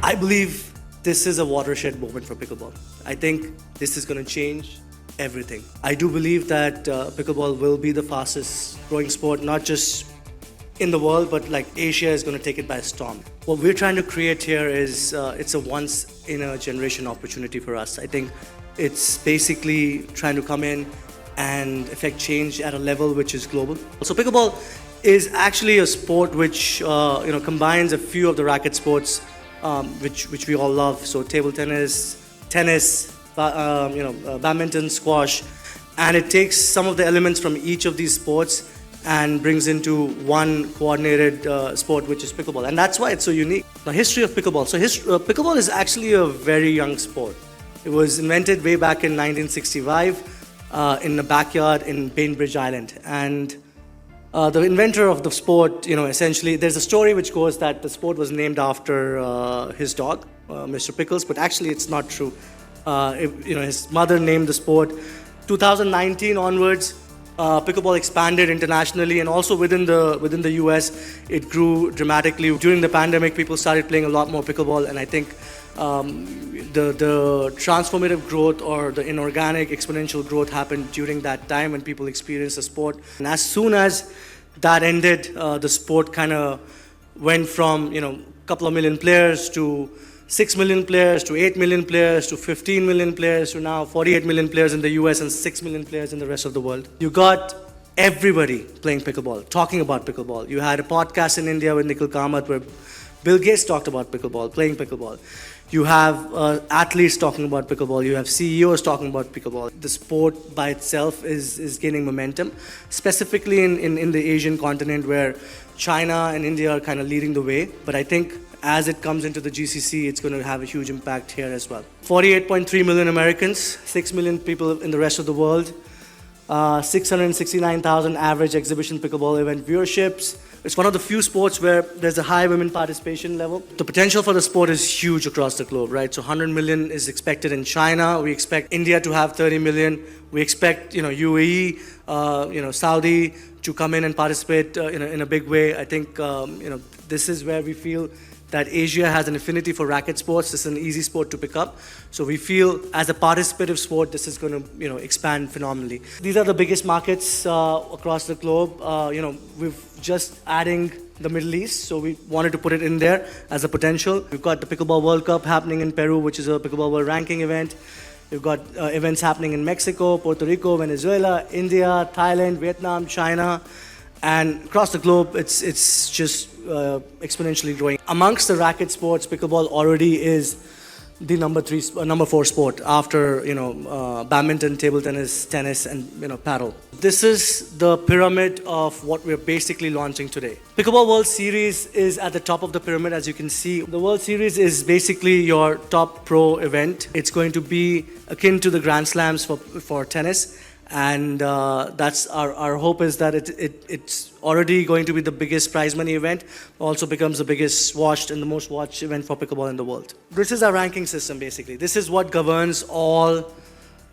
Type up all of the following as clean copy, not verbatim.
I believe this is a watershed moment for pickleball. I think this is going to change everything. I do believe that pickleball will be the fastest growing sport, not just in the world, but like Asia is going to take it by storm. What we're trying to create here is it's a once in a generation opportunity for us. I think it's basically trying to come in and affect change at a level which is global. So pickleball is actually a sport which combines a few of the racket sports which we all love. So table tennis, badminton, squash, and it takes some of the elements from each of these sports and brings into one coordinated sport, which is pickleball. And that's why it's so unique. The history of pickleball. So pickleball is actually a very young sport. It was invented way back in 1965 in a backyard in Bainbridge Island. And the inventor of the sport, essentially, there's a story which goes that the sport was named after his dog, Mr. Pickles, but actually it's not true. His mother named the sport. 2019 onwards, pickleball expanded internationally, and also within the US, it grew dramatically. During the pandemic, people started playing a lot more pickleball, and I think the transformative growth or the inorganic exponential growth happened during that time when people experienced the sport. And as soon as that ended, the sport kind of went from a couple of million players to 6 million players to 8 million players to 15 million players to now 48 million players in the US and 6 million players in the rest of the world. You got everybody playing pickleball, talking about pickleball. You had a podcast in India with Nikhil Kamath where Bill Gates talked about pickleball, playing pickleball. You have athletes talking about pickleball. You have CEOs talking about pickleball. The sport by itself is gaining momentum, specifically in the Asian continent where China and India are kind of leading the way. But I think as it comes into the GCC, it's going to have a huge impact here as well. 48.3 million Americans, 6 million people in the rest of the world, 669,000 average exhibition pickleball event viewerships. It's one of the few sports where there's a high women participation level. The potential for the sport is huge across the globe, right? So 100 million is expected in China. We expect India to have 30 million. We expect, UAE, Saudi to come in and participate in a big way. I think, this is where we feel that Asia has an affinity for racket sports. This is an easy sport to pick up. So we feel as a participative sport, this is going to, expand phenomenally. These are the biggest markets across the globe. We've just adding the Middle East, so we wanted to put it in there as a potential. We've got the Pickleball World Cup happening in Peru, which is a Pickleball World Ranking event. We've got events happening in Mexico, Puerto Rico, Venezuela, India, Thailand, Vietnam, China. And across the globe, it's just exponentially growing. Amongst the racket sports, pickleball already is the number 4 sport after badminton, table tennis, and paddle. This is the pyramid of what we're basically launching today. Pickleball World Series is at the top of the pyramid, as you can see. The World Series is basically your top pro event. It's going to be akin to the Grand Slams for tennis. And that's our hope is that it's already going to be the biggest prize money event, also becomes the biggest watched and the most watched event for pickleball in the world. This is our ranking system, basically. This is what governs all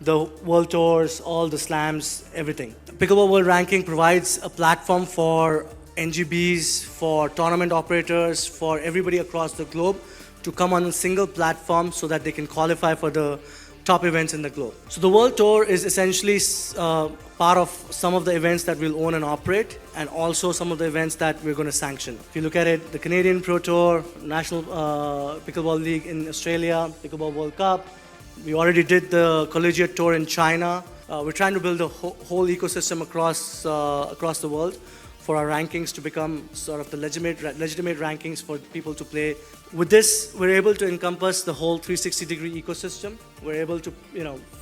the world tours, all the slams, everything. Pickleball World Ranking provides a platform for NGBs, for tournament operators, for everybody across the globe to come on a single platform so that they can qualify for the top events in the globe. So the World Tour is essentially part of some of the events that we'll own and operate, and also some of the events that we're going to sanction. If you look at it, the Canadian Pro Tour, National Pickleball League in Australia, Pickleball World Cup. We already did the Collegiate Tour in China. We're trying to build a whole ecosystem across the world for our rankings to become sort of the legitimate rankings for people to play. With this, we're able to encompass the whole 360-degree ecosystem. We're able to,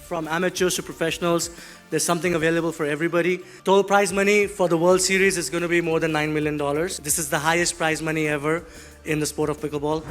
from amateurs to professionals, there's something available for everybody. Total prize money for the World Series is going to be more than $9 million. This is the highest prize money ever in the sport of pickleball.